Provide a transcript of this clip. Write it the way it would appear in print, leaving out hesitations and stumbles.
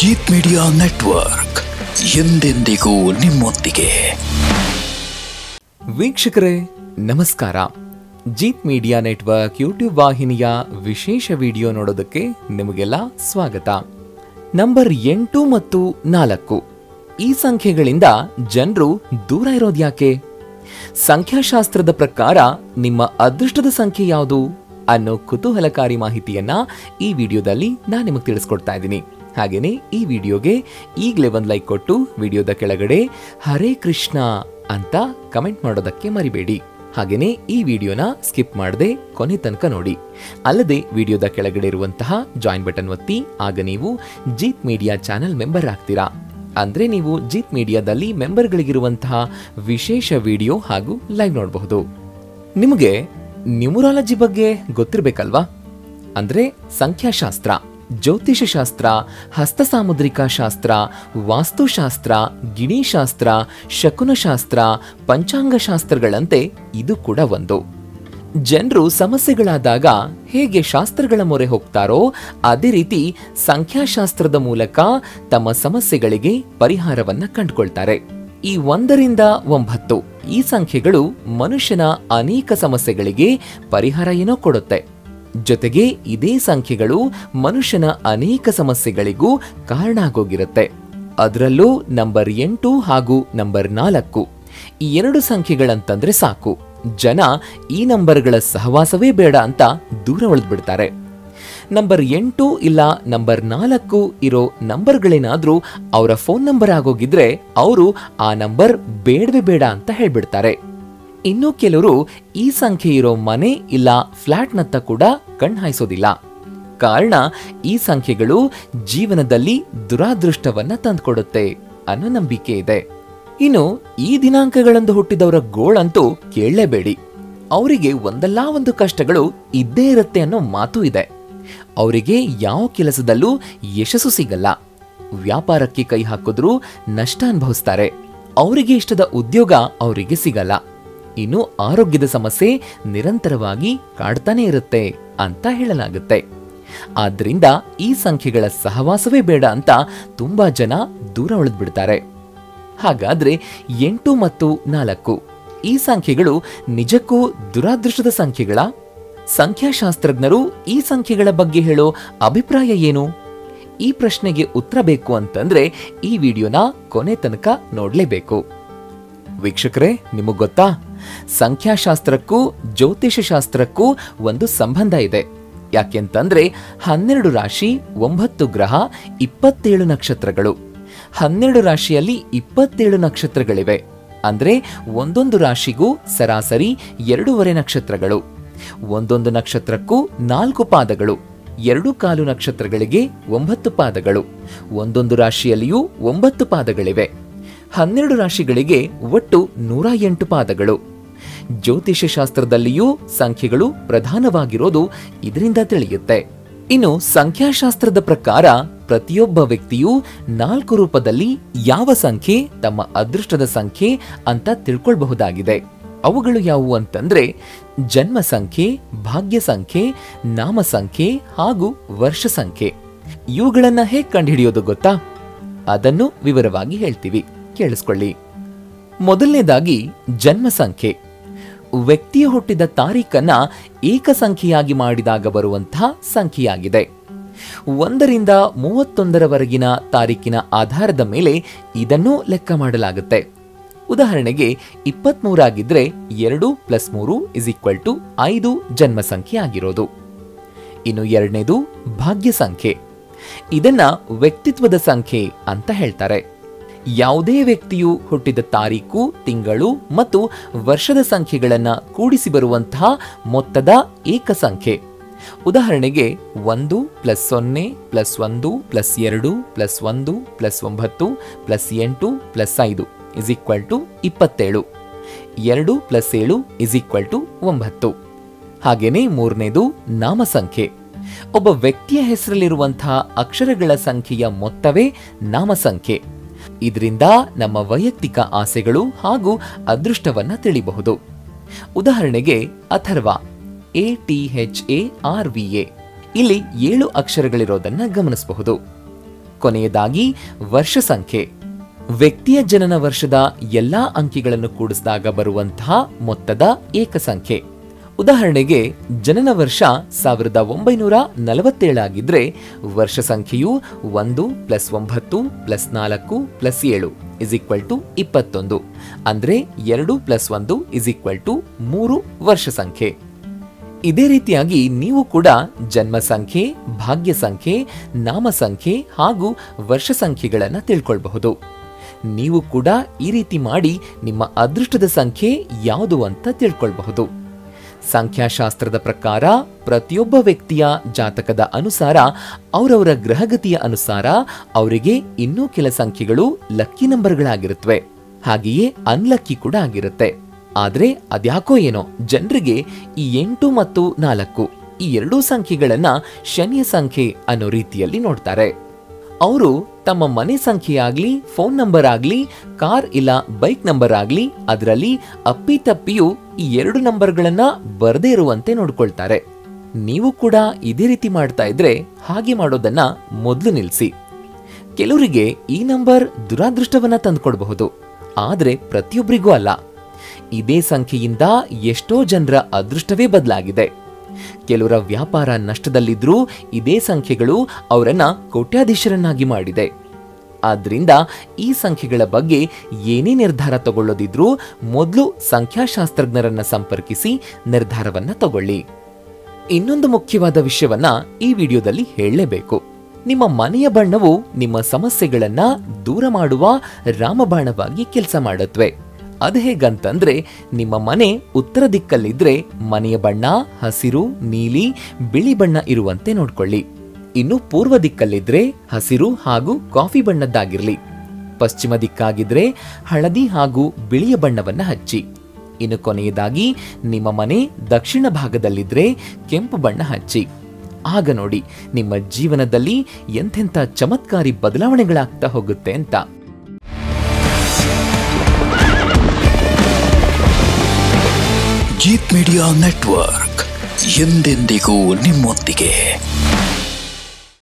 Jeet media network ಎಂದೆಂದಿಗೂ ನಿಮ್ಮೊಂದಿಗೆ. ವೀಕ್ಷಕರೇ ನಮಸ್ಕಾರ. ಜೀತ್ ಮೀಡಿಯಾ ನೆಟ್ವರ್ಕ್ ಯೂಟ್ಯೂಬ್ ವಾಹಿನಿಯ ವಿಶೇಷ ವಿಡಿಯೋ ನೋಡೋದಕ್ಕೆ ನಿಮಗೆಲ್ಲ ಸ್ವಾಗತ. ನಂಬರ್ 8 ಮತ್ತು 4 ಈ ಸಂಖ್ಯೆಗಳಿಂದ ಜನರು ದೂರ ಇರೋದ್ಯಾಕೆ? ಸಂಖ್ಯಾಶಾಸ್ತ್ರದ ಪ್ರಕಾರ ನಿಮ್ಮ ಅದೃಷ್ಟದ ಸಂಖ್ಯೆ ಯಾವುದು ಅನ್ನೋ ಕುತೂಹಲಕಾರಿ ಮಾಹಿತಿಯನ್ನ ಈ ವಿಡಿಯೋದಲ್ಲಿ ನಾನು ನಿಮಗೆ ತಿಳಿಸ್ಕೊಡ್ತಾ ಇದ್ದೀನಿ. ಹಾಗೇನೆ ಈ ವಿಡಿಯೋಗೆ ಈಗಲೇ ಒಂದು ಲೈಕ್ ಕೊಟ್ಟು ವಿಡಿಯೋದ ಕೆಳಗಡೆ ಹರೇ ಕೃಷ್ಣ ಅಂತ ಕಮೆಂಟ್ ಮಾಡೋದಕ್ಕೆ ಮರಿಬೇಡಿ. ಹಾಗೇನೆ ಈ ವಿಡಿಯೋನ ಸ್ಕಿಪ್ ಮಾಡದೆ ಕೊನೆ ತನಕ ನೋಡಿ. ಅಲ್ಲದೆ ವಿಡಿಯೋದ ಕೆಳಗಡೆ ಇರುವಂತಹ ಜಾಯಿನ್ ಬಟನ್ ಒತ್ತಿ, ಆಗ ನೀವು ಜೀತ್ ಮೀಡಿಯಾ ಚಾನೆಲ್ ಮೆಂಬರ್ ಆಗ್ತೀರಾ. ಅಂದ್ರೆ ನೀವು ಜೀತ್ ಮೀಡಿಯಾದಲ್ಲಿ ಮೆಂಬರ್ಗಳಿಗಿರುವಂತಹ ವಿಶೇಷ ವಿಡಿಯೋ ಹಾಗೂ ಲೈವ್ ನೋಡಬಹುದು. ನಿಮಗೆ ನ್ಯೂಮರಾಲಜಿ ಬಗ್ಗೆ ಗೊತ್ತಿರಬೇಕಲ್ವಾ? ಅಂದ್ರೆ ಸಂಖ್ಯಾಶಾಸ್ತ್ರ, ಜ್ಯೋತಿಷ ಶಾಸ್ತ್ರ, ಹಸ್ತ ಸಾಮುದ್ರಿಕ ಶಾಸ್ತ್ರ, ವಾಸ್ತುಶಾಸ್ತ್ರ, ಗಿಣಿಶಾಸ್ತ್ರ, ಶಕುನಶಾಸ್ತ್ರ, ಪಂಚಾಂಗ ಶಾಸ್ತ್ರಗಳಂತೆ ಇದು ಕೂಡ ಒಂದು. ಜನರು ಸಮಸ್ಯೆಗಳಾದಾಗ ಹೇಗೆ ಶಾಸ್ತ್ರಗಳ ಮೊರೆ ಹೋಗ್ತಾರೋ ಅದೇ ರೀತಿ ಸಂಖ್ಯಾಶಾಸ್ತ್ರದ ಮೂಲಕ ತಮ್ಮ ಸಮಸ್ಯೆಗಳಿಗೆ ಪರಿಹಾರವನ್ನ ಕಂಡುಕೊಳ್ತಾರೆ. ಈ 1 ರಿಂದ 9 ಈ ಸಂಖ್ಯೆಗಳು ಮನುಷ್ಯನ ಅನೇಕ ಸಮಸ್ಯೆಗಳಿಗೆ ಪರಿಹಾರ ಏನೋ ಕೊಡುತ್ತೆ. ಜೊತೆಗೆ ಇದೇ ಸಂಖ್ಯೆಗಳು ಮನುಷ್ಯನ ಅನೇಕ ಸಮಸ್ಯೆಗಳಿಗೂ ಕಾರಣ ಆಗೋಗಿರುತ್ತೆ. ಅದರಲ್ಲೂ ನಂಬರ್ 8 ಹಾಗೂ ನಂಬರ್ 4 ಈ 2 ಸಂಖ್ಯೆಗಳಂತಂದ್ರೆ ಸಾಕು, ಜನ ಈ ನಂಬರ್ಗಳ ಸಹವಾಸವೇ ಬೇಡ ಅಂತ ದೂರ ಉಳಿದ್ಬಿಡ್ತಾರೆ. ನಂಬರ್ 8 ಇಲ್ಲ ನಂಬರ್ 4 ಇರೋ ನಂಬರ್ಗಳೇನಾದ್ರೂ ಅವರ ಫೋನ್ ನಂಬರ್ ಆಗೋಗಿದ್ರೆ ಅವರು ಆ ನಂಬರ್ ಬೇಡವೇ ಬೇಡ ಅಂತ ಹೇಳ್ಬಿಡ್ತಾರೆ. ಇನ್ನು ಕೆಲವರು ಈ ಸಂಖ್ಯೆ ಇರೋ ಮನೆ ಇಲ್ಲ ಫ್ಲಾಟ್ನತ್ತ ಕೂಡ ಕಣ್ಹಾಯಿಸೋದಿಲ್ಲ. ಕಾರಣ ಈ ಸಂಖ್ಯೆಗಳು ಜೀವನದಲ್ಲಿ ದುರಾದೃಷ್ಟವನ್ನ ತಂದುಕೊಡುತ್ತೆ ಅನ್ನೋ ನಂಬಿಕೆ ಇದೆ. ಇನ್ನು ಈ ದಿನಾಂಕಗಳಂದು ಹುಟ್ಟಿದವರ ಗೋಳಂತೂ ಕೇಳಲೇಬೇಡಿ. ಅವರಿಗೆ ಒಂದಲ್ಲ ಒಂದು ಕಷ್ಟಗಳು ಇದ್ದೇ ಇರುತ್ತೆ ಅನ್ನೋ ಮಾತು ಇದೆ. ಅವರಿಗೆ ಯಾವ ಕೆಲಸದಲ್ಲೂ ಯಶಸ್ಸು ಸಿಗಲ್ಲ. ವ್ಯಾಪಾರಕ್ಕೆ ಕೈ ಹಾಕಿದ್ರೂ ನಷ್ಟ ಅನುಭವಿಸ್ತಾರೆ. ಅವರಿಗೆ ಇಷ್ಟದ ಉದ್ಯೋಗ ಅವರಿಗೆ ಸಿಗಲ್ಲ. ಇನ್ನು ಆರೋಗ್ಯದ ಸಮಸ್ಯೆ ನಿರಂತರವಾಗಿ ಕಾಡ್ತಾನೆ ಇರುತ್ತೆ ಅಂತ ಹೇಳಲಾಗುತ್ತೆ. ಆದ್ರಿಂದ ಈ ಸಂಖ್ಯೆಗಳ ಸಹವಾಸವೇ ಬೇಡ ಅಂತ ತುಂಬಾ ಜನ ದೂರ ಉಳಿದ್ಬಿಡ್ತಾರೆ. ಹಾಗಾದ್ರೆ 8 ಮತ್ತು 4 ಈ ಸಂಖ್ಯೆಗಳು ನಿಜಕ್ಕೂ ದುರಾದೃಷ್ಟದ ಸಂಖ್ಯೆಗಳ? ಸಂಖ್ಯಾಶಾಸ್ತ್ರಜ್ಞರು ಈ ಸಂಖ್ಯೆಗಳ ಬಗ್ಗೆ ಹೇಳೋ ಅಭಿಪ್ರಾಯ ಏನು? ಈ ಪ್ರಶ್ನೆಗೆ ಉತ್ತರ ಬೇಕು ಅಂತಂದ್ರೆ ಈ ವಿಡಿಯೋನ ಕೊನೆ ತನಕ ನೋಡ್ಲೇಬೇಕು. ವೀಕ್ಷಕರೇ, ನಿಮಗ್ ಗೊತ್ತಾ, ಸಂಖ್ಯಾಶಾಸ್ತ್ರಕ್ಕೂ ಜ್ಯೋತಿಷ ಶಾಸ್ತ್ರಕ್ಕೂ ಒಂದು ಸಂಬಂಧ ಇದೆ. ಯಾಕೆಂತಂದ್ರೆ 12 ರಾಶಿ, 9 ಗ್ರಹ, 27 ನಕ್ಷತ್ರಗಳು. 12 ರಾಶಿಯಲ್ಲಿ 27 ನಕ್ಷತ್ರಗಳಿವೆ. ಅಂದ್ರೆ ಒಂದೊಂದು ರಾಶಿಗೂ ಸರಾಸರಿ 2.5 ನಕ್ಷತ್ರಗಳು. ಒಂದೊಂದು ನಕ್ಷತ್ರಕ್ಕೂ 4 ಪಾದಗಳು. 2 ನಕ್ಷತ್ರಗಳಿಗೆ 9 ಪಾದಗಳು. ಒಂದೊಂದು ರಾಶಿಯಲ್ಲಿಯೂ 9 ಪಾದಗಳಿವೆ. 12 ರಾಶಿಗಳಿಗೆ ಒಟ್ಟು 108 ಪಾದಗಳು. ಜ್ಯೋತಿಷ ಶಾಸ್ತ್ರದಲ್ಲಿಯೂ ಸಂಖ್ಯೆಗಳು ಪ್ರಧಾನವಾಗಿರೋದು ಇದರಿಂದ ತಿಳಿಯುತ್ತೆ. ಇನ್ನು ಸಂಖ್ಯಾಶಾಸ್ತ್ರದ ಪ್ರಕಾರ ಪ್ರತಿಯೊಬ್ಬ ವ್ಯಕ್ತಿಯೂ 4 ರೂಪದಲ್ಲಿ ಯಾವ ಸಂಖ್ಯೆ ತಮ್ಮ ಅದೃಷ್ಟದ ಸಂಖ್ಯೆ ಅಂತ ತಿಳ್ಕೊಳ್ಬಹುದಾಗಿದೆ. ಅವುಗಳು ಯಾವುವು ಅಂತಂದ್ರೆ ಜನ್ಮ ಸಂಖ್ಯೆ, ಭಾಗ್ಯ ಸಂಖ್ಯೆ, ನಾಮ ಸಂಖ್ಯೆ ಹಾಗೂ ವರ್ಷ ಸಂಖ್ಯೆ. ಇವುಗಳನ್ನ ಹೇಗೆ ಕಂಡುಹಿಡಿಯೋದು ಗೊತ್ತಾ? ಅದನ್ನು ವಿವರವಾಗಿ ಹೇಳ್ತೀವಿ, ಕೇಳಿಸ್ಕೊಳ್ಳಿ. ಮೊದಲನೇದಾಗಿ ಜನ್ಮ ಸಂಖ್ಯೆ. ವ್ಯಕ್ತಿಯ ಹುಟ್ಟಿದ ತಾರೀಖನ್ನ ಏಕ ಸಂಖ್ಯೆಯಾಗಿ ಮಾಡಿದಾಗ ಬರುವಂತಹ ಸಂಖ್ಯೆಯಾಗಿದೆ. 1 ರಿಂದ 31 ತಾರೀಕಿನ ಆಧಾರದ ಮೇಲೆ ಇದನ್ನು ಲೆಕ್ಕ ಮಾಡಲಾಗುತ್ತೆ. ಉದಾಹರಣೆಗೆ 23 ಆಗಿದ್ರೆ 2 + 3 = 5 ಜನ್ಮ ಸಂಖ್ಯೆ ಆಗಿರೋದು. ಇನ್ನು ಎರಡನೇದು ಭಾಗ್ಯ ಸಂಖ್ಯೆ. ಇದನ್ನ ವ್ಯಕ್ತಿತ್ವದ ಸಂಖ್ಯೆ ಅಂತ ಹೇಳ್ತಾರೆ. ಯಾವುದೇ ವ್ಯಕ್ತಿಯು ಹುಟ್ಟಿದ ತಾರೀಕು, ತಿಂಗಳು ಮತ್ತು ವರ್ಷದ ಸಂಖ್ಯೆಗಳನ್ನ ಕೂಡಿಸಿ ಬರುವಂತಹ ಮೊತ್ತದ ಏಕ ಸಂಖ್ಯೆ. ಉದಾಹರಣೆಗೆ 1 + 0 + 1 + 2 + 1 + 9 + 8 + 5 = 27. 2 + 7 = 9. ಹಾಗೇನೆ ಮೂರನೇದು ನಾಮ ಸಂಖ್ಯೆ. ಒಬ್ಬ ವ್ಯಕ್ತಿಯ ಹೆಸರಲ್ಲಿರುವಂತಹ ಅಕ್ಷರಗಳ ಸಂಖ್ಯೆಯ ಮೊತ್ತವೇ ನಾಮ ಸಂಖ್ಯೆ. ಇದರಿಂದ ನಮ್ಮ ವೈಯಕ್ತಿಕ ಆಸೆಗಳು ಹಾಗೂ ಅದೃಷ್ಟವನ್ನ ತಿಳಿಬಹುದು. ಉದಾಹರಣೆಗೆ ಅಥರ್ವ, ATHARVA. ಇಲ್ಲಿ 7 ಅಕ್ಷರಗಳಿರೋದನ್ನ ಗಮನಿಸಬಹುದು. ಕೊನೆಯದಾಗಿ ವರ್ಷ ಸಂಖ್ಯೆ. ವ್ಯಕ್ತಿಯ ಜನನ ವರ್ಷದ ಎಲ್ಲಾ ಅಂಕಿಗಳನ್ನು ಕೂಡಿಸಿದಾಗ ಬರುವಂತಹ ಮೊತ್ತದ ಏಕಸಂಖ್ಯೆ. ಉದಾಹರಣೆಗೆ ಜನನ ವರ್ಷ 1947 ಆಗಿದ್ರೆ ವರ್ಷ ಸಂಖ್ಯೆಯು 1 + 9 + 4 + 7 = 21. ಅಂದ್ರೆ 2 + 1 = 3 ವರ್ಷ ಸಂಖ್ಯೆ. ಇದೇ ರೀತಿಯಾಗಿ ನೀವು ಕೂಡ ಜನ್ಮ ಸಂಖ್ಯೆ, ಭಾಗ್ಯ ಸಂಖ್ಯೆ, ನಾಮ ಸಂಖ್ಯೆ ಹಾಗೂ ವರ್ಷ ಸಂಖ್ಯೆಗಳನ್ನು ತಿಳ್ಕೊಳ್ಬಹುದು. ನೀವು ಕೂಡ ಈ ರೀತಿ ಮಾಡಿ ನಿಮ್ಮ ಅದೃಷ್ಟದ ಸಂಖ್ಯೆ ಯಾವುದು ಅಂತ ತಿಳ್ಕೊಳ್ಬಹುದು. ಸಂಖ್ಯಾಶಾಸ್ತ್ರದ ಪ್ರಕಾರ ಪ್ರತಿಯೊಬ್ಬ ವ್ಯಕ್ತಿಯ ಜಾತಕದ ಅನುಸಾರ ಅವರವರ ಗ್ರಹಗತಿಯ ಅನುಸಾರ ಅವರಿಗೆ ಇನ್ನೂ ಕೆಲ ಸಂಖ್ಯೆಗಳು ಲಕ್ಕಿ ನಂಬರ್ಗಳಾಗಿರುತ್ತವೆ, ಹಾಗೆಯೇ ಅನ್ಲಕ್ಕಿ ಕೂಡ ಆಗಿರುತ್ತೆ. ಆದ್ರೆ ಅದ್ಯಾಕೋ ಏನೋ ಜನರಿಗೆ ಈ 8 ಮತ್ತು 4 ಈ ಎರಡೂ ಸಂಖ್ಯೆಗಳನ್ನ ಶನಿಯ ಸಂಖ್ಯೆ ಅನ್ನೋ ರೀತಿಯಲ್ಲಿ ನೋಡ್ತಾರೆ. ಅವರು ತಮ್ಮ ಮನೆ ಸಂಖ್ಯೆಯಾಗ್ಲಿ, ಫೋನ್ ನಂಬರ್ ಆಗ್ಲಿ, ಕಾರ್ ಇಲ್ಲ ಬೈಕ್ ನಂಬರ್ ಆಗ್ಲಿ ಅದರಲ್ಲಿ ಅಪ್ಪಿತಪ್ಪಿಯೂ ಈ 2 ನಂಬರ್ಗಳನ್ನ ಬರದೇ ಇರುವಂತೆ ನೋಡ್ಕೊಳ್ತಾರೆ. ನೀವು ಕೂಡ ಇದೇ ರೀತಿ ಮಾಡ್ತಾ ಇದ್ರೆ ಹಾಗೆ ಮಾಡೋದನ್ನ ಮೊದಲು ನಿಲ್ಲಿಸಿ. ಕೆಲವರಿಗೆ ಈ ನಂಬರ್ ದುರಾದೃಷ್ಟವನ್ನ ತಂದುಕೊಡಬಹುದು, ಆದ್ರೆ ಪ್ರತಿಯೊಬ್ಬರಿಗೂ ಅಲ್ಲ. ಇದೇ ಸಂಖ್ಯೆಯಿಂದ ಎಷ್ಟೋ ಜನರ ಅದೃಷ್ಟವೇ ಬದಲಾಗಿದೆ. ಕೆಲವರ ವ್ಯಾಪಾರ ನಷ್ಟದಲ್ಲಿದ್ರೂ ಇದೇ ಸಂಖ್ಯೆಗಳು ಅವರನ್ನ ಕೋಟ್ಯಾಧೀಶರನ್ನಾಗಿ ಮಾಡಿದೆ. ಆದ್ರಿಂದ ಈ ಸಂಖ್ಯೆಗಳ ಬಗ್ಗೆ ಏನೇ ನಿರ್ಧಾರ ತಗೊಳ್ಳೋದಿದ್ರೂ ಮೊದಲು ಸಂಖ್ಯಾಶಾಸ್ತ್ರಜ್ಞರನ್ನ ಸಂಪರ್ಕಿಸಿ ನಿರ್ಧಾರವನ್ನ ತಗೊಳ್ಳಿ. ಇನ್ನೊಂದು ಮುಖ್ಯವಾದ ವಿಷಯವನ್ನ ಈ ವಿಡಿಯೋದಲ್ಲಿ ಹೇಳಲೇಬೇಕು. ನಿಮ್ಮ ಮನೆಯ ಬಣ್ಣವು ನಿಮ್ಮ ಸಮಸ್ಯೆಗಳನ್ನ ದೂರ ಮಾಡುವ ರಾಮಬಾಣವಾಗಿ ಕೆಲಸ ಮಾಡುತ್ತವೆ. ಅದು ಹೇಗಂತಂದ್ರೆ, ನಿಮ್ಮ ಮನೆ ಉತ್ತರ ದಿಕ್ಕಲ್ಲಿದ್ರೆ ಮನೆಯ ಬಣ್ಣ ಹಸಿರು, ನೀಲಿ, ಬಿಳಿ ಬಣ್ಣ ಇರುವಂತೆ ನೋಡ್ಕೊಳ್ಳಿ. ಇನ್ನು ಪೂರ್ವ ದಿಕ್ಕಲ್ಲಿದ್ರೆ ಹಸಿರು ಹಾಗೂ ಕಾಫಿ ಬಣ್ಣದ್ದಾಗಿರ್ಲಿ. ಪಶ್ಚಿಮ ದಿಕ್ಕಾಗಿದ್ರೆ ಹಳದಿ ಹಾಗೂ ಬಿಳಿಯ ಬಣ್ಣವನ್ನ ಹಚ್ಚಿ. ಇನ್ನು ಕೊನೆಯದಾಗಿ ನಿಮ್ಮ ಮನೆ ದಕ್ಷಿಣ ಭಾಗದಲ್ಲಿದ್ರೆ ಕೆಂಪು ಬಣ್ಣ ಹಚ್ಚಿ. ಆಗ ನೋಡಿ ನಿಮ್ಮ ಜೀವನದಲ್ಲಿ ಎಂತೆಂಥ ಚಮತ್ಕಾರಿ ಬದಲಾವಣೆಗಳಾಗ್ತಾ ಹೋಗುತ್ತೆ ಅಂತ. ಜೀತ್ ಮೀಡಿಯಾ ನೆಟ್ವರ್ಕ್ ಎಂದೆಂದಿಗೂ ನಿಮ್ಮೊಂದಿಗೆ.